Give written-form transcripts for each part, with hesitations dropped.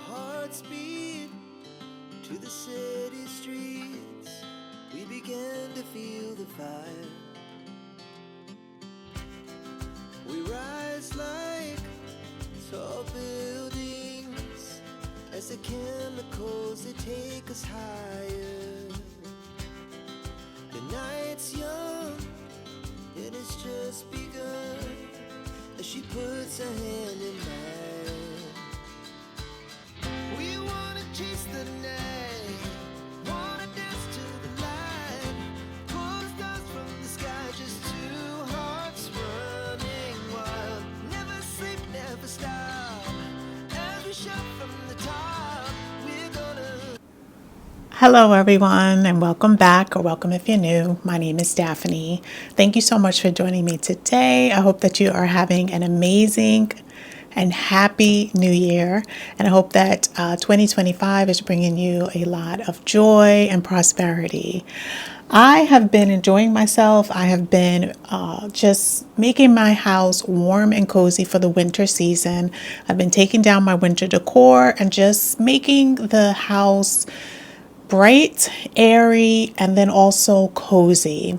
hearts beat to the city streets. We began to feel the fire. We rise like tall buildings as the chemicals, they take us higher. The night's young and it's just begun as she puts her hand in mine. We wanna chase the night, wanna dance to the light, pull the stars from the sky, just two hearts running wild. Never sleep, never stop, as we shout from the top, we're gonna... Hello everyone and welcome back, or welcome if you're new. My name is Daphne. Thank you so much for joining me today. I hope that you are having an amazing and happy new year, and I hope that 2025 is bringing you a lot of joy and prosperity. I have been enjoying myself. I have been just making my house warm and cozy for the winter season. I've been taking down my winter decor and just making the house bright, airy, and then also cozy.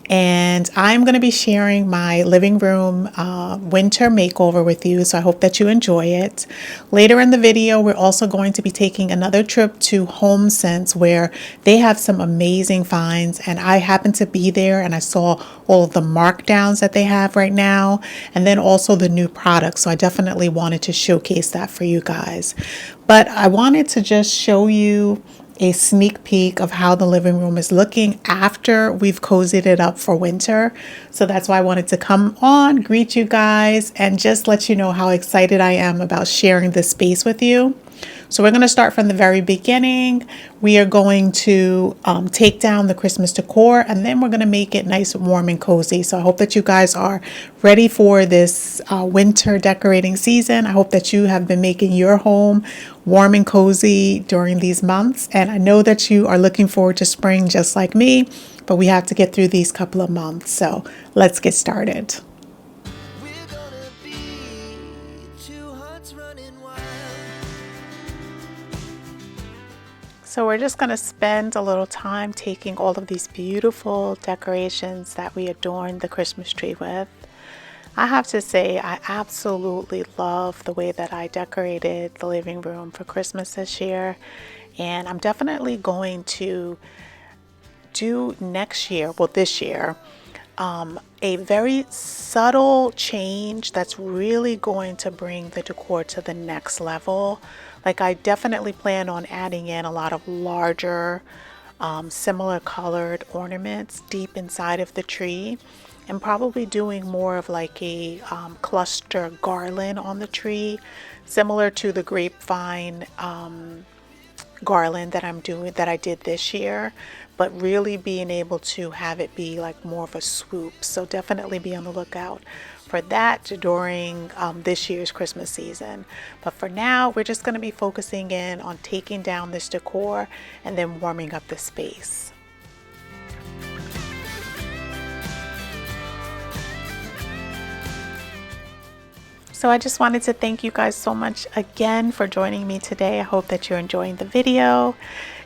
And I'm going to be sharing my living room winter makeover with you, so I hope that you enjoy it. Later in the video, we're also going to be taking another trip to Homesense, where they have some amazing finds, and I happened to be there and I saw all of the markdowns that they have right now, and then also the new products. So I definitely wanted to showcase that for you guys. But I wanted to just show you a sneak peek of how the living room is looking after we've cozied it up for winter. So that's why I wanted to come on, greet you guys, and just let you know how excited I am about sharing this space with you. So we're going to start from the very beginning. We are going to take down the Christmas decor, and then we're going to make it nice, warm, and cozy. So I hope that you guys are ready for this winter decorating season. I hope that you have been making your home warm and cozy during these months. And I know that you are looking forward to spring just like me, but we have to get through these couple of months. So let's get started. We're gonna be two hearts running wild. So we're just going to spend a little time taking all of these beautiful decorations that we adorned the Christmas tree with. I have to say, I absolutely love the way that I decorated the living room for Christmas this year. And I'm definitely going to do next year, well, this year, a very subtle change that's really going to bring the decor to the next level. Like, I definitely plan on adding in a lot of larger, similar colored ornaments deep inside of the tree, and probably doing more of like a cluster garland on the tree, similar to the grapevine garland that I did this year, but really being able to have it be like more of a swoop. So definitely be on the lookout for that during this year's Christmas season. But for now, we're just going to be focusing in on taking down this decor and then warming up the space. So I just wanted to thank you guys so much again for joining me today. I hope that you're enjoying the video.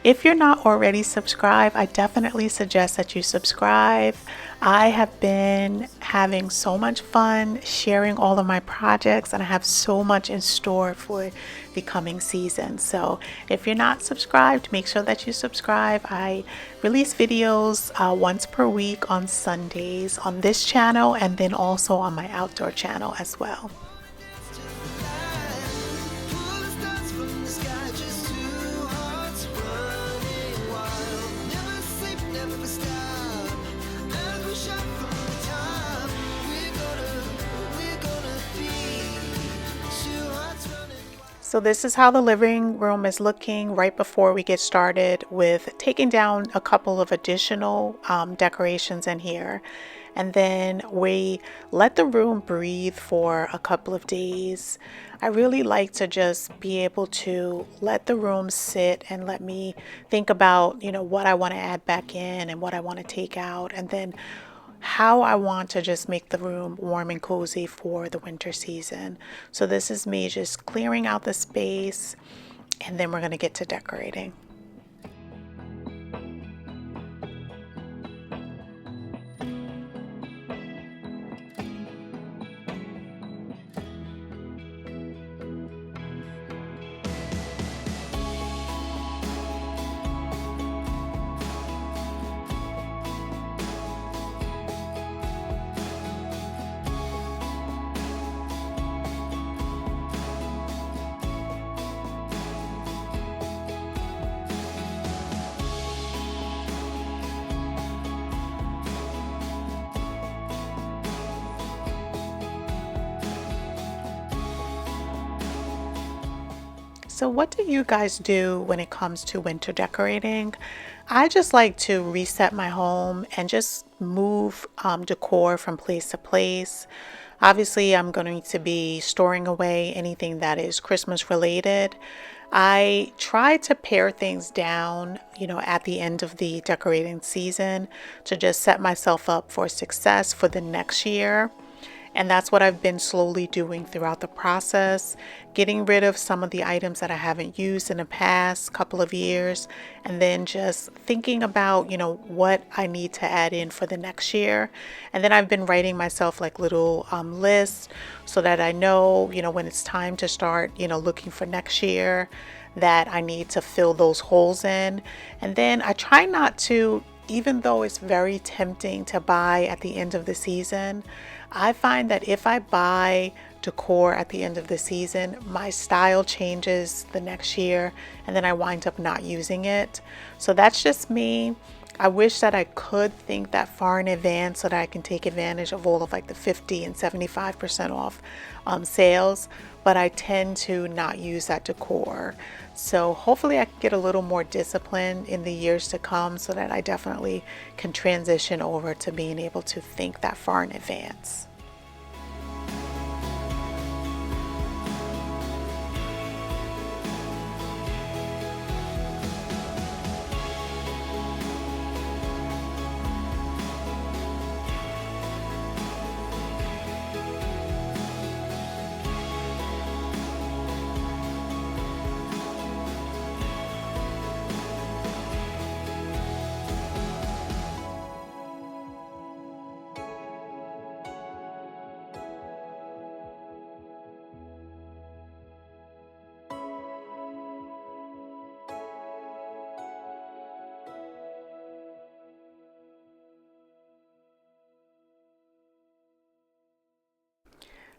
If you're not already subscribed, I definitely suggest that you subscribe. I have been having so much fun sharing all of my projects, and I have so much in store for the coming season. So if you're not subscribed, make sure that you subscribe. I release videos once per week on Sundays on this channel, and then also on my outdoor channel as well. So this is how the living room is looking right before we get started with taking down a couple of additional decorations in here. And then we let the room breathe for a couple of days. I really like to just be able to let the room sit and let me think about, what I want to add back in and what I want to take out, and then how I want to just make the room warm and cozy for the winter season. So this is me just clearing out the space and then we're going to get to decorating. So what do you guys do when it comes to winter decorating? I just like to reset my home and just move decor from place to place. Obviously, I'm going to be storing away anything that is Christmas related. I try to pare things down, at the end of the decorating season to just set myself up for success for the next year. And that's what I've been slowly doing throughout the process, getting rid of some of the items that I haven't used in the past couple of years, and then just thinking about, what I need to add in for the next year. And then I've been writing myself like little lists so that I know, when it's time to start, looking for next year, that I need to fill those holes in. And then I try not to, even though it's very tempting to buy at the end of the season, I find that if I buy decor at the end of the season, my style changes the next year and then I wind up not using it. So that's just me. I wish that I could think that far in advance so that I can take advantage of all of like the 50 and 75% off sales, but I tend to not use that decor. So hopefully I can get a little more discipline in the years to come so that I definitely can transition over to being able to think that far in advance.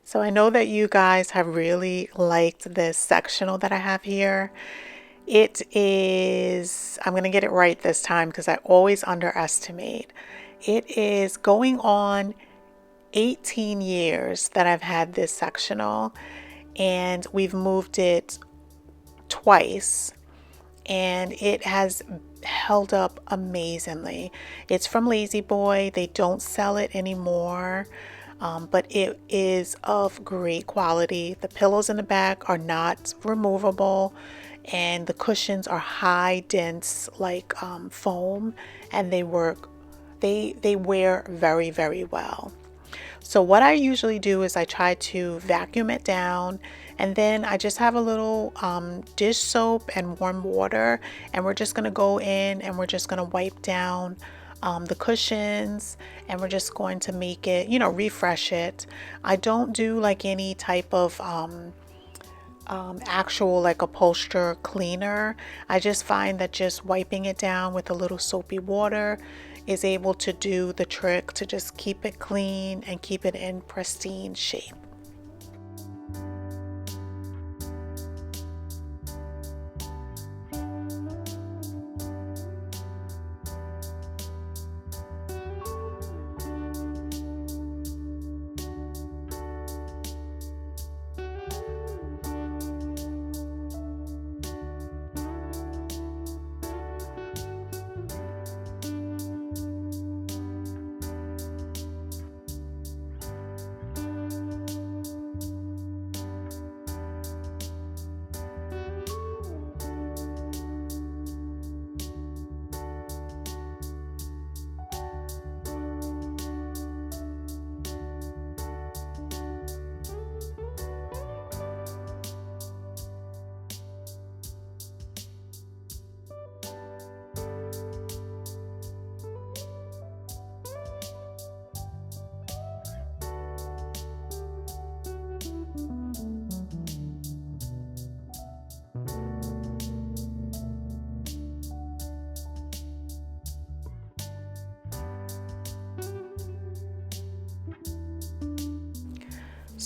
So I know that you guys have really liked this sectional that I have here. It is, I'm going to get it right this time because I always underestimate. It is going on 18 years that I've had this sectional, and we've moved it twice, and it has held up amazingly. It's from Lazy Boy. They don't sell it anymore. But it is of great quality. The pillows in the back are not removable, and the cushions are high dense like foam, and they work. They wear very, very well. So what I usually do is I try to vacuum it down, and then I just have a little dish soap and warm water, and we're just gonna go in and we're just gonna wipe down the cushions, and we're just going to make it, refresh it. I don't do like any type of actual like upholster cleaner. I just find that just wiping it down with a little soapy water is able to do the trick to just keep it clean and keep it in pristine shape.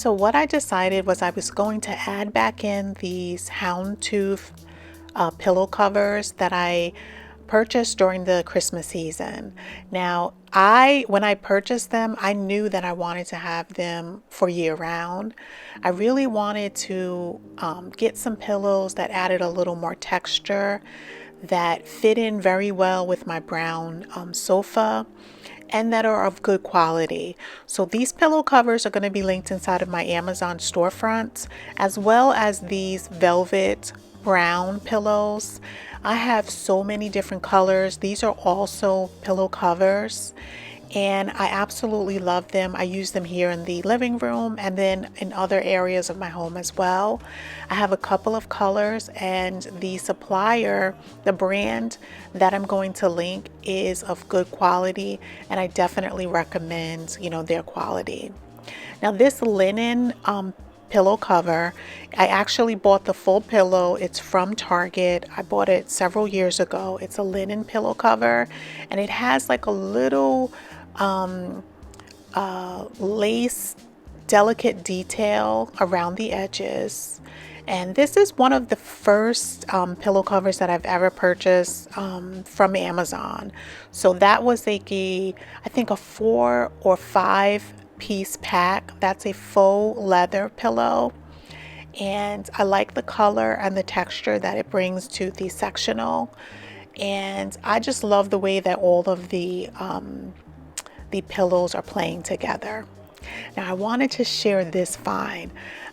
So what I decided was I was going to add back in these houndstooth pillow covers that I purchased during the Christmas season. Now, when I purchased them, I knew that I wanted to have them for year round. I really wanted to get some pillows that added a little more texture, that fit in very well with my brown sofa, and that are of good quality. So these pillow covers are going to be linked inside of my Amazon storefronts, as well as these velvet brown pillows. I have so many different colors. These are also pillow covers, and I absolutely love them. I use them here in the living room and then in other areas of my home as well. I have a couple of colors, and the supplier, the brand that I'm going to link, is of good quality, and I definitely recommend, their quality. Now this linen pillow cover, I actually bought the full pillow. It's from Target. I bought it several years ago. It's a linen pillow cover, and it has like a little lace delicate detail around the edges. And this is one of the first pillow covers that I've ever purchased from Amazon. So that was I think a 4 or 5 piece pack. That's a faux leather pillow, and I like the color and the texture that it brings to the sectional, and I just love the way that all of the pillows are playing together. Now I wanted to share this find.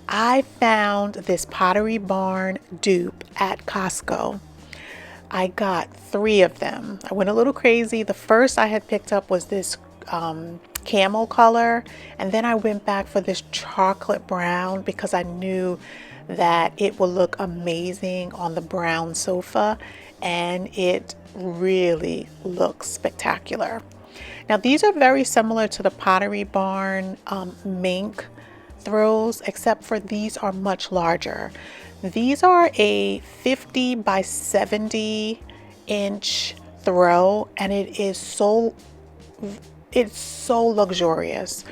I found this Pottery Barn dupe at Costco. I got 3 of them. I went a little crazy. The first I had picked up was this camel color, and then I went back for this chocolate brown because I knew that it would look amazing on the brown sofa, and it really looks spectacular. Now these are very similar to the Pottery Barn mink throws, except for these are much larger. These are a 50 by 70 inch throw, and it's so luxurious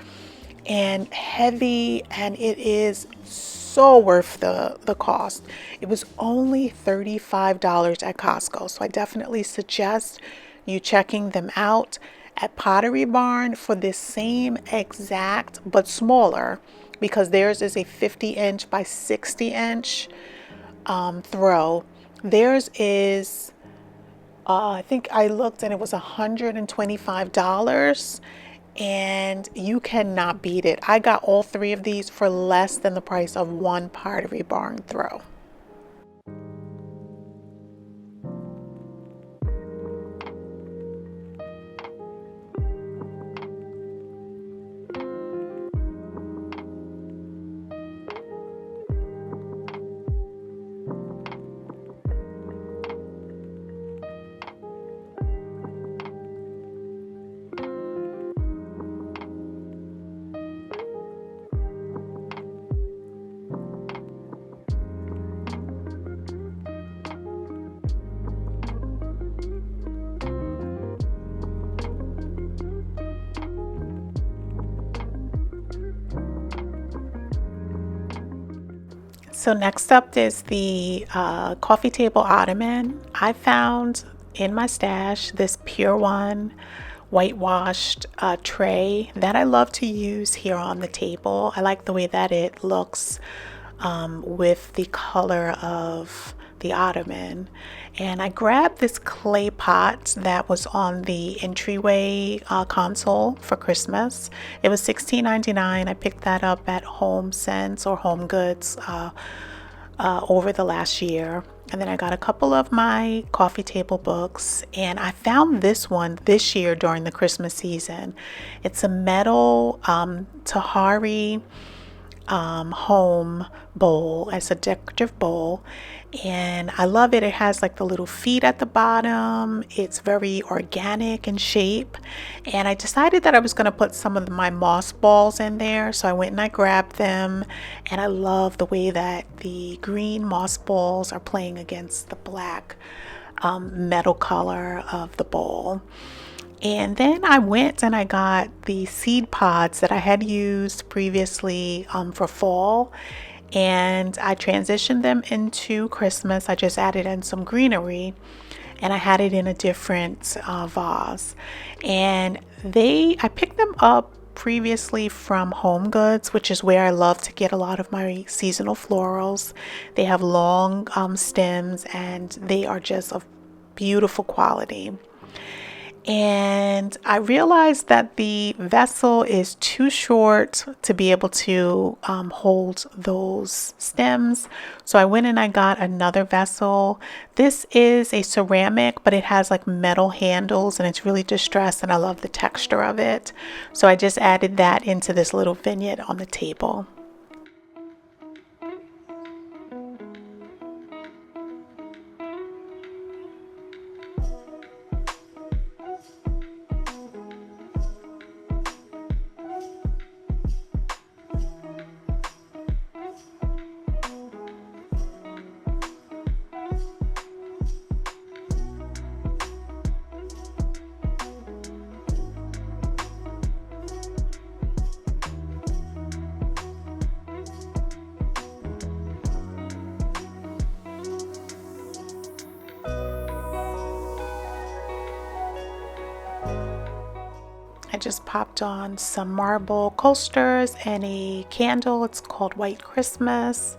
and heavy, and it is so worth the cost. It was only $35 at Costco, so I definitely suggest you checking them out at Pottery Barn for this same exact but smaller, because theirs is a 50 inch by 60 inch throw. Theirs is I think I looked and it was $125, and you cannot beat it. I got all 3 of these for less than the price of one Pottery Barn throw. So next up is the coffee table ottoman. I found in my stash this Pure One whitewashed tray that I love to use here on the table. I like the way that it looks with the color of the ottoman. And I grabbed this clay pot that was on the entryway console for Christmas. It was $16.99. I picked that up at Homesense or Home Goods over the last year. And then I got a couple of my coffee table books, and I found this one this year during the Christmas season. It's a metal Tahari home bowl. It's a decorative bowl, and I love it. It has like the little feet at the bottom. It's very organic in shape, and I decided that I was going to put some of my moss balls in there, so I went and I grabbed them, and I love the way that the green moss balls are playing against the black metal color of the bowl. And then I went and I got the seed pods that I had used previously for fall, and I transitioned them into Christmas. I just added in some greenery, and I had it in a different vase. And I picked them up previously from Home Goods, which is where I love to get a lot of my seasonal florals. They have long stems, and they are just of beautiful quality. And I realized that the vessel is too short to be able to hold those stems. So I went and I got another vessel. This is a ceramic, but it has like metal handles and it's really distressed, and I love the texture of it. So I just added that into this little vignette on the table. I just popped on some marble coasters and a candle. It's called White Christmas.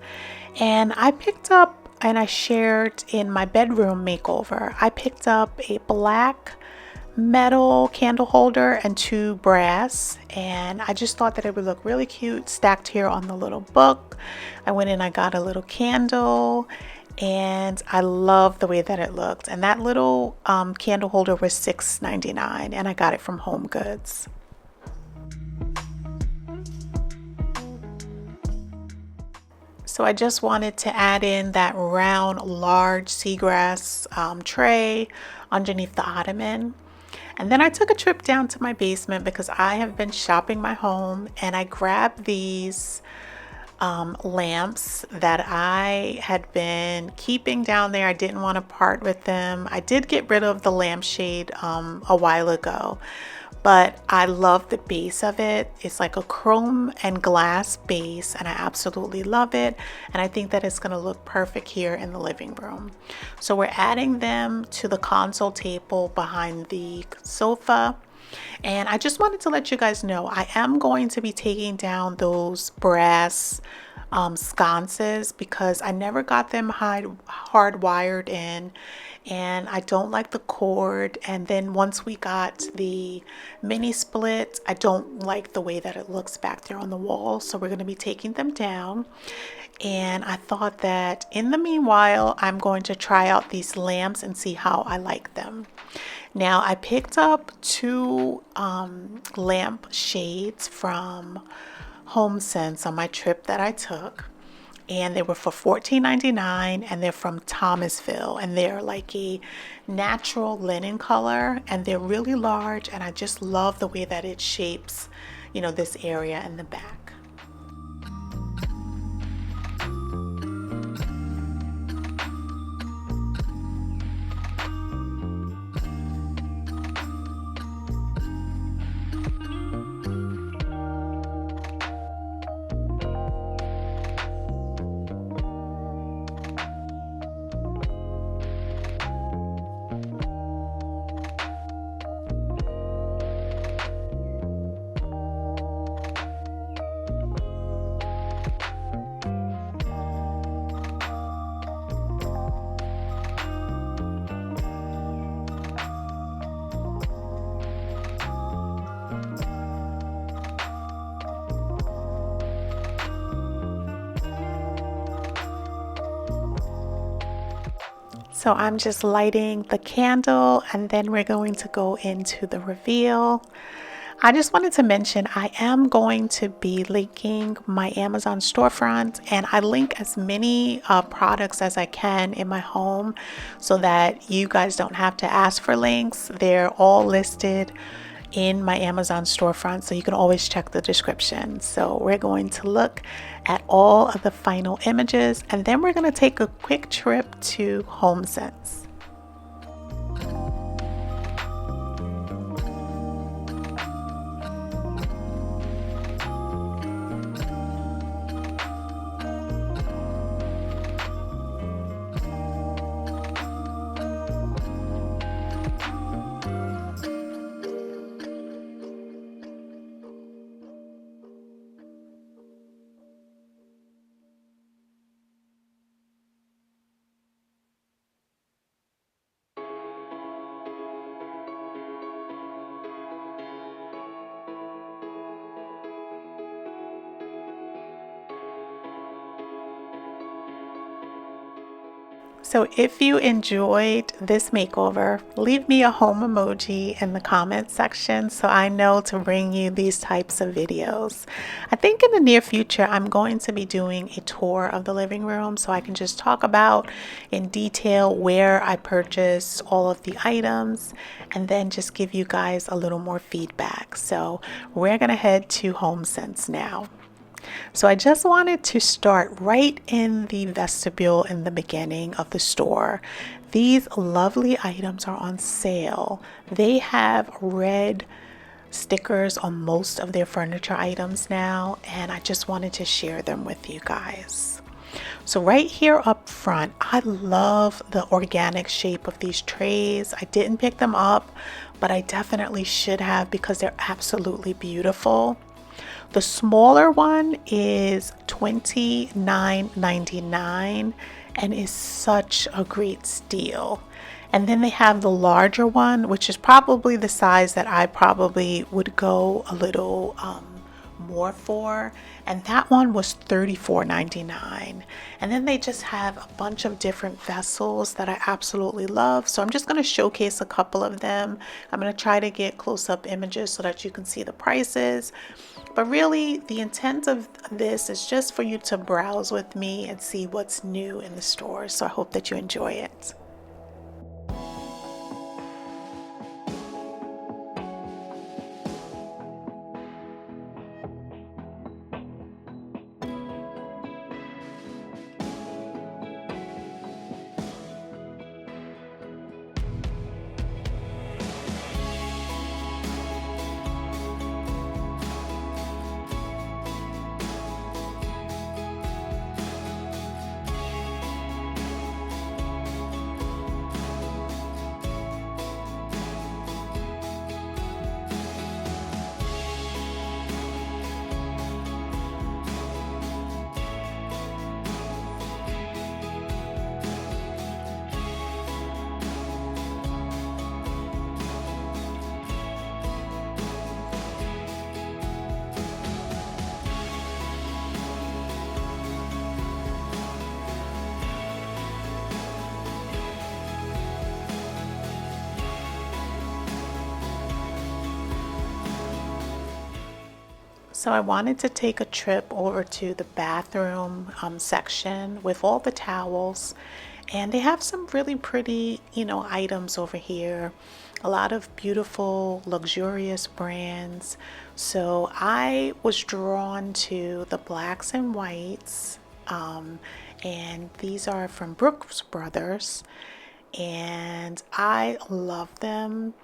And I picked up, and I shared in my bedroom makeover, I picked up a black metal candle holder and 2 brass, and I just thought that it would look really cute stacked here on the little book. I went in, I got a little candle, and I love the way that it looked. And that little candle holder was $6.99, and I got it from Home Goods. So I just wanted to add in that round large seagrass tray underneath the ottoman. And then I took a trip down to my basement because I have been shopping my home, and I grabbed these lamps that I had been keeping down there. I didn't want to part with them. I did get rid of the lampshade a while ago, but I love the base of it. It's like a chrome and glass base, and I absolutely love it. And I think that it's going to look perfect here in the living room. So we're adding them to the console table behind the sofa. And I just wanted to let you guys know I am going to be taking down those brass sconces because I never got them hardwired in, and I don't like the cord. And then once we got the mini split, I don't like the way that it looks back there on the wall. So we're going to be taking them down. And I thought that in the meanwhile, I'm going to try out these lamps and see how I like them. Now, I picked up 2 lamp shades from Homesense on my trip that I took, and they were for $14.99, and they're from Thomasville, and they're like a natural linen color, and they're really large, and I just love the way that it shapes, you know, this area in the back. So I'm just lighting the candle, and then we're going to go into the reveal. I just wanted to mention I am going to be linking my Amazon storefront, and I link as many products as I can in my home so that you guys don't have to ask for links. They're all listed in my Amazon storefront, so you can always check the description. So we're going to look at all of the final images, and then we're going to take a quick trip to Homesense. So if you enjoyed this makeover, leave me a home emoji in the comment section so I know to bring you these types of videos. I think in the near future, I'm going to be doing a tour of the living room so I can just talk about in detail where I purchased all of the items and then just give you guys a little more feedback. So we're going to head to Homesense now. So I just wanted to start right in the vestibule in the beginning of the store. These lovely items are on sale. They have red stickers on most of their furniture items now, and I just wanted to share them with you guys. So right here up front, I love the organic shape of these trays. I didn't pick them up, but I definitely should have because they're absolutely beautiful. The smaller one is $29.99 and is such a great steal. And then they have the larger one, which is probably the size that I probably would go a little more for, and that one was $34.99. And then they just have a bunch of different vessels that I absolutely love, so I'm just going to showcase a couple of them. I'm going to try to get close-up images so that you can see the prices, but really the intent of this is just for you to browse with me and see what's new in the store. So I hope that you enjoy it. So I wanted to take a trip over to the bathroom section with all the towels, and they have some really pretty, items over here. A lot of beautiful, luxurious brands. So I was drawn to the blacks and whites, and these are from Brooks Brothers, and I love them.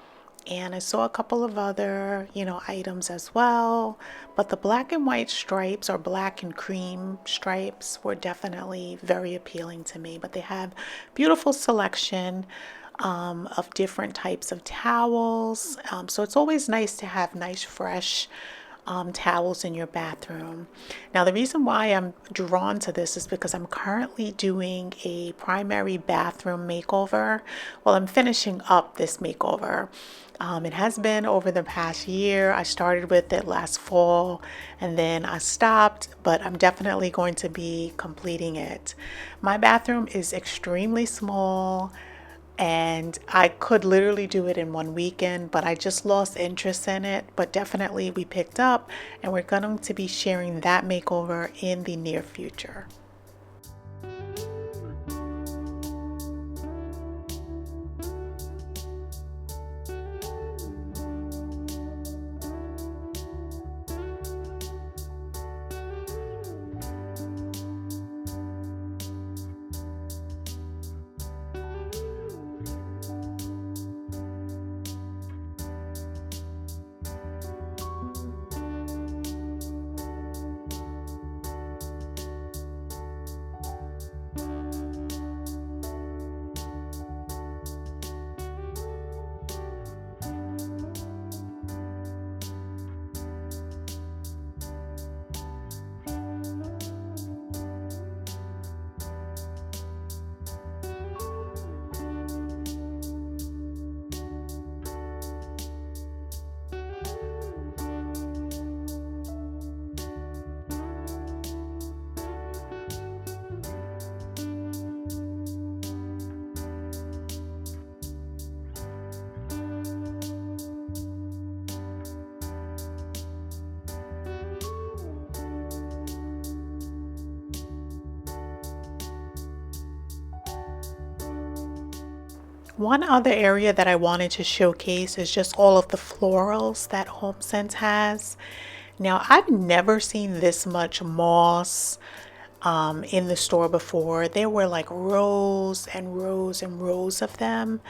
And I saw a couple of other, items as well. But the black and white stripes or black and cream stripes were definitely very appealing to me. But they have beautiful selection of different types of towels. So it's always nice to have nice, fresh towels in your bathroom. Now, the reason why I'm drawn to this is because I'm currently doing a primary bathroom makeover. Well, I'm finishing up this makeover. It has been over the past year. I started with it last fall and then I stopped, but I'm definitely going to be completing it. My bathroom is extremely small, and I could literally do it in one weekend, but I just lost interest in it. But definitely we picked up, and we're going to be sharing that makeover in the near future. One other area that I wanted to showcase is just all of the florals that Homesense has. Now, I've never seen this much moss in the store before. There were like rows and rows and rows of them.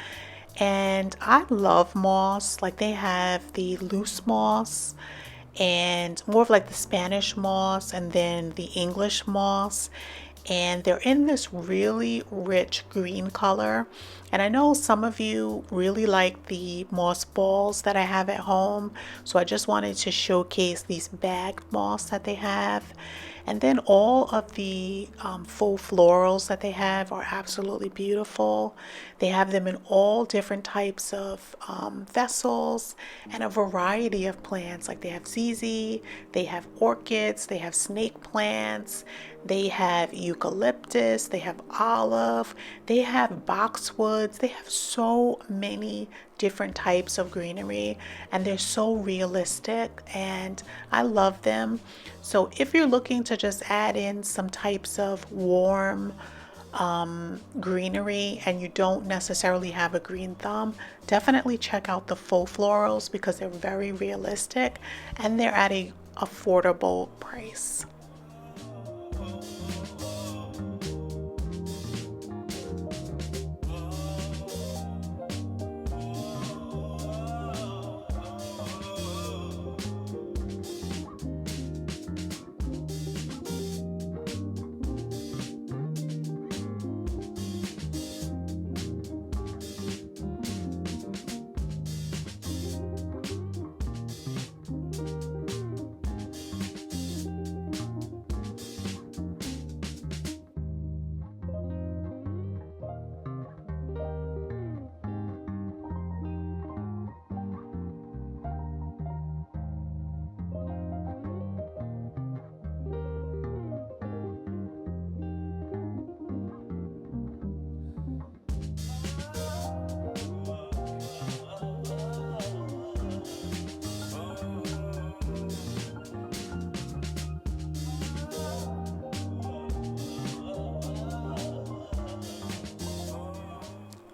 And I love moss. Like they have the loose moss and more of like the Spanish moss and then the English moss. And they're in this really rich green color. And I know some of you really like the moss balls that I have at home. So I just wanted to showcase these bag moss that they have. And then all of the faux florals that they have are absolutely beautiful. They have them in all different types of vessels and a variety of plants. Like they have ZZ, they have orchids, they have snake plants, they have eucalyptus, they have olive, they have boxwoods. They have so many different types of greenery and they're so realistic and I love them. So if you're looking to just add in some types of warm greenery and you don't necessarily have a green thumb, definitely check out the faux florals because they're very realistic and they're at a affordable price.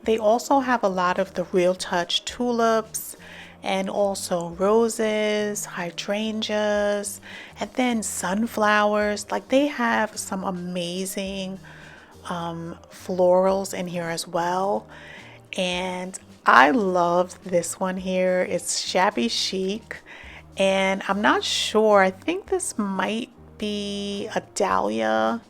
They also have a lot of the Real Touch tulips and also roses, hydrangeas, and then sunflowers. Like they have some amazing florals in here as well. And I love this one here. It's shabby chic. And I'm not sure, I think this might be a dahlia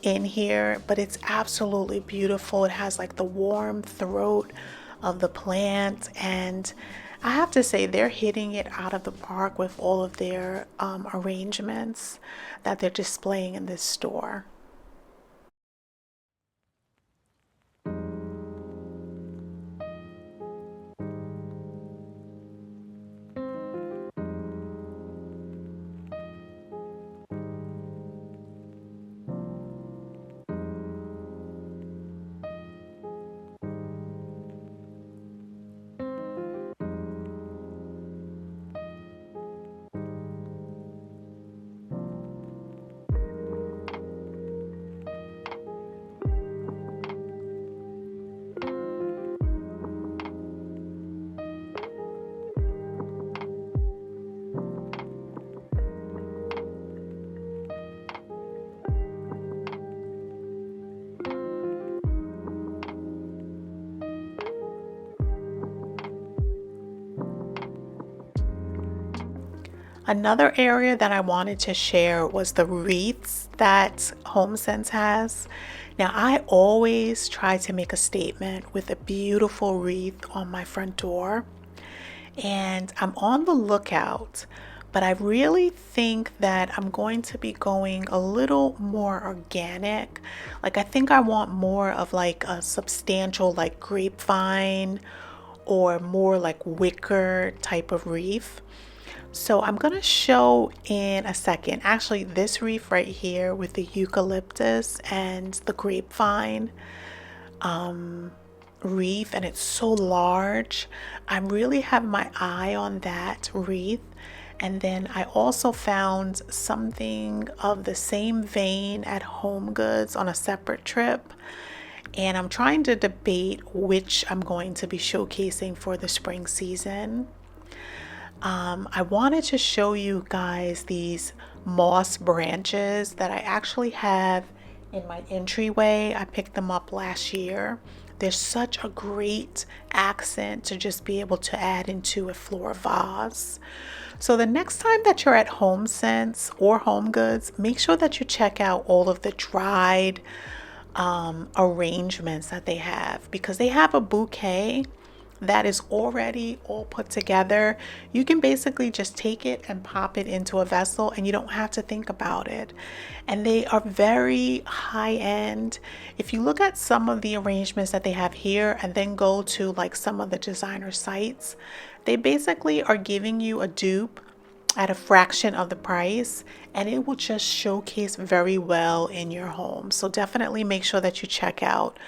in here, but it's absolutely beautiful. It has like the warm throat of the plant, and I have to say they're hitting it out of the park with all of their arrangements that they're displaying in this store. Another area that I wanted to share was the wreaths that Homesense has. Now, I always try to make a statement with a beautiful wreath on my front door, and I'm on the lookout, but I really think that I'm going to be going a little more organic. Like, I think I want more of like a substantial, like grapevine or more like wicker type of wreath. So I'm gonna show in a second. Actually, this wreath right here with the eucalyptus and the grapevine wreath, and it's so large. I really have my eye on that wreath. And then I also found something of the same vein at Home Goods on a separate trip. and I'm trying to debate which I'm going to be showcasing for the spring season. I wanted to show you guys these moss branches that I actually have in my entryway. I picked them up last year. They're such a great accent to just be able to add into a floral vase. So the next time that you're at Homesense or Home Goods, make sure that you check out all of the dried arrangements that they have, because they have a bouquet that is already all put together. You can basically just take it and pop it into a vessel and you don't have to think about it. And they are very high end. If you look at some of the arrangements that they have here and then go to like some of the designer sites, they basically are giving you a dupe at a fraction of the price, and it will just showcase very well in your home. So definitely make sure that you check out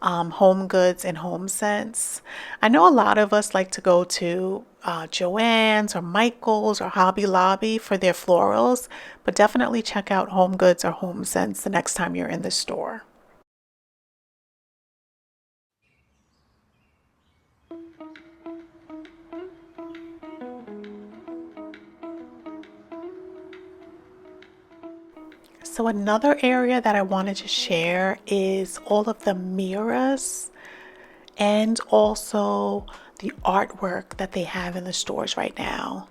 Home Goods and Homesense. I know a lot of us like to go to Joann's or Michael's or Hobby Lobby for their florals, but definitely check out Home Goods or Homesense the next time you're in the store. So another area that I wanted to share is all of the mirrors and also the artwork that they have in the stores right now.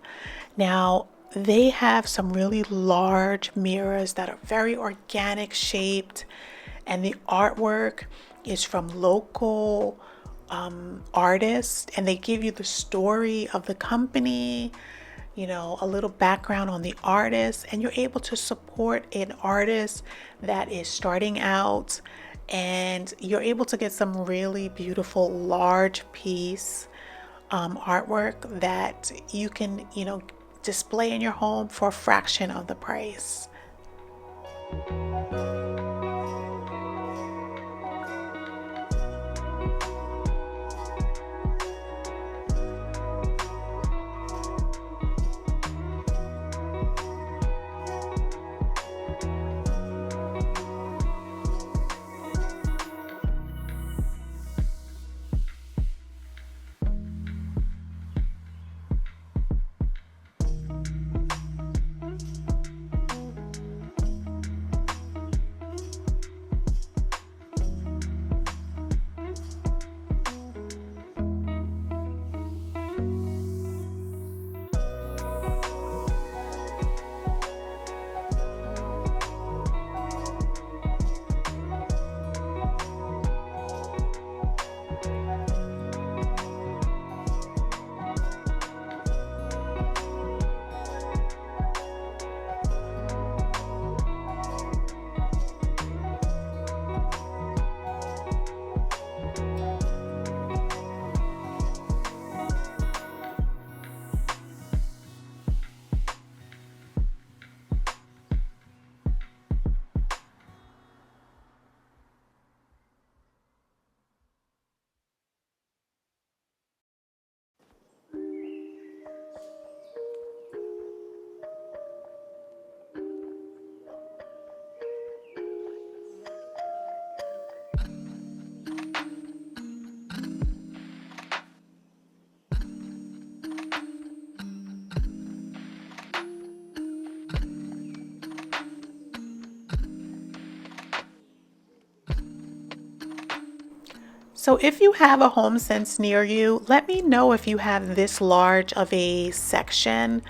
Now, they have some really large mirrors that are very organic shaped, and the artwork is from local artists, and they give you the story of the company, you know, a little background on the artist, and you're able to support an artist that is starting out, and you're able to get some really beautiful large piece artwork that you can, you know, display in your home for a fraction of the price. So if you have a Homesense near you, let me know if you have this large of a section,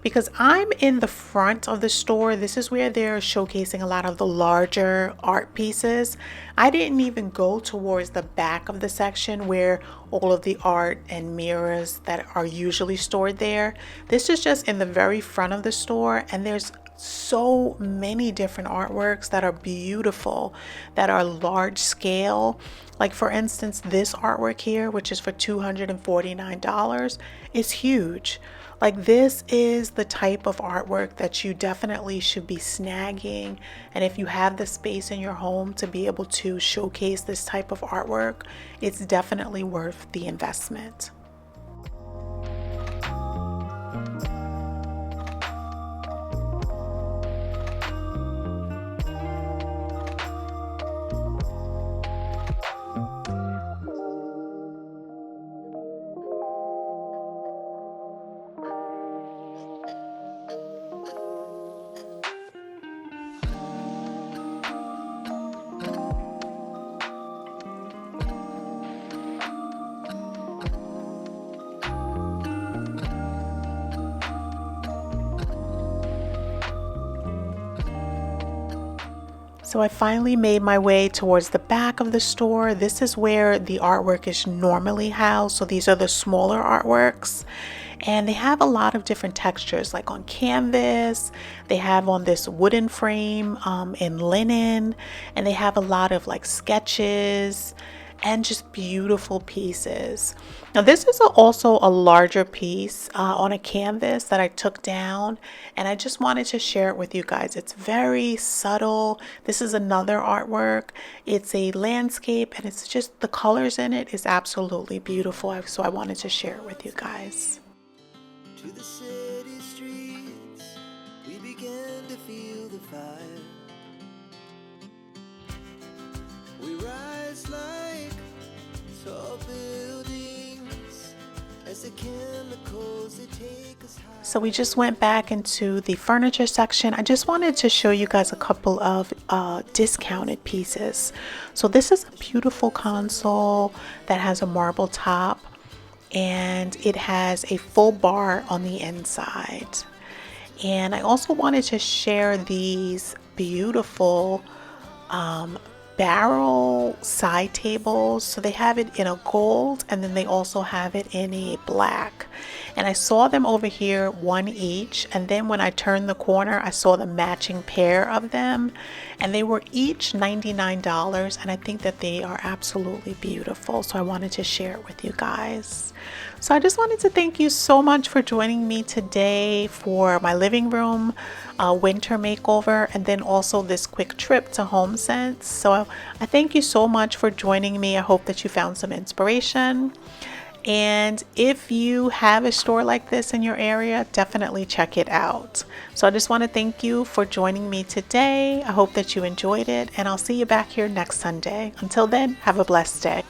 because I'm in the front of the store. This is where they're showcasing a lot of the larger art pieces. I didn't even go towards the back of the section where all of the art and mirrors that are usually stored there. This is just in the very front of the store, and there's so many different artworks that are beautiful, that are large scale. Like for instance, this artwork here, which is for $249, is huge. Like this is the type of artwork that you definitely should be snagging. And if you have the space in your home to be able to showcase this type of artwork, it's definitely worth the investment. So I finally made my way towards the back of the store. This is where the artwork is normally housed. So these are the smaller artworks. And they have a lot of different textures, like on canvas, they have on this wooden frame in linen, and they have a lot of like sketches and just beautiful pieces. Now this is also a larger piece on a canvas that I took down, and I just wanted to share it with you guys. It's very subtle. This is another artwork. It's a landscape, and it's just the colors in it is absolutely beautiful. So I wanted to share it with you guys. To the city streets, we began to feel the fire. We rise like tall buildings as the chemicals they take us high. So we just went back into the furniture section. I just wanted to show you guys a couple of discounted pieces. So this is a beautiful console that has a marble top, and it has a full bar on the inside. And I also wanted to share these beautiful barrel side tables. So they have it in a gold, and then they also have it in a black. And I saw them over here, one each, and then when I turned the corner I saw the matching pair of them, and they were each $99, and I think that they are absolutely beautiful. So I wanted to share it with you guys. So I just wanted to thank you so much for joining me today for my living room winter makeover, and then also this quick trip to Homesense. So I thank you so much for joining me. I hope that you found some inspiration. And if you have a store like this in your area, definitely check it out. So I just want to thank you for joining me today. I hope that you enjoyed it, and I'll see you back here next Sunday. Until then, have a blessed day.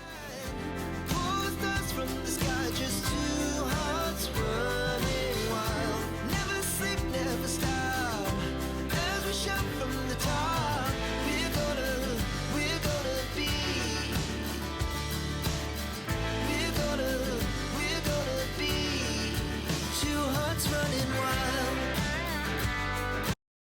Pulls us from the sky, just two hearts running wild. Never sleep, never stop. As we shout from the top, we're gonna be. We're gonna be two hearts running wild.